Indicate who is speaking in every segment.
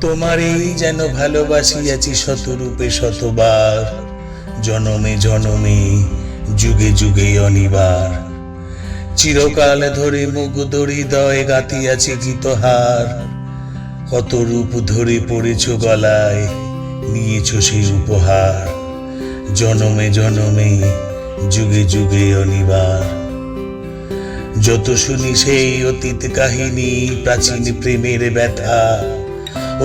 Speaker 1: তোমারই যেন ভালোবাসিয়াছি শতরূপে শতবার, জনমে জনমে যুগে যুগে অনিবার। চিরকাল ধরে মুগ্ধ হৃদয় গাতিয়াছি গীতহার, কত রূপ ধরে পড়েছ গলায়, নিয়েছ সেই উপহার, জনমে জনমে যুগে যুগে অনিবার। যত শুনি সেই অতীত কাহিনী, প্রাচীন প্রেমের ব্যথা,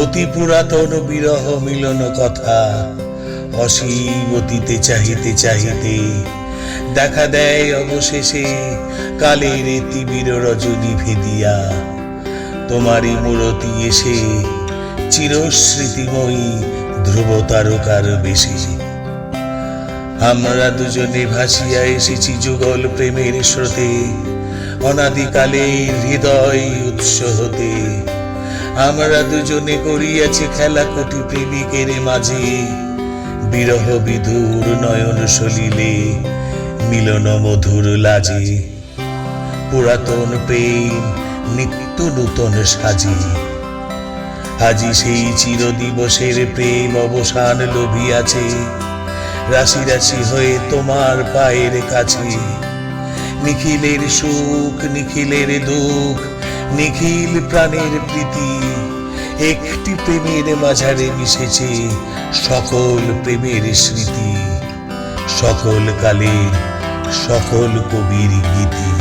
Speaker 1: অতি পুরাতন বিরহ মিলন কথা, অসীম অতীতে চাহিতে চাহিতে দেখা দেয় অবশেষে কালের তিমির রজনী ভেদিয়া, তোমারই মূরতি এসে চিরস্মৃতিময়ী ধ্রুব তারকার বেশি। আমরা দুজনে ভাসিয়া এসেছি যুগল প্রেমের স্রোতে, অনাদিকালের হৃদয় উৎস হতে। আমরা দুজনে করিয়াছি খেলা কোটি প্রেমিকের মাঝে, বিরহ বিধুর নয়ন সলিলে মিলন মধুর লাজে। পুরাতন প্রেম নিত্য নূতন সাজে, আজি সেই চির দিবসের প্রেম অবসান লোভিয়াছে, রাশি রাশি হয়ে তোমার পায়ের কাছে। নিখিলের সুখ নিখিলের দুঃখ, নিখিল প্রাণের প্রীতি, একটি প্রেমের মাঝারে মিশেছে সকল প্রেমের স্মৃতি, সকল কালের সকল কবির গীতি।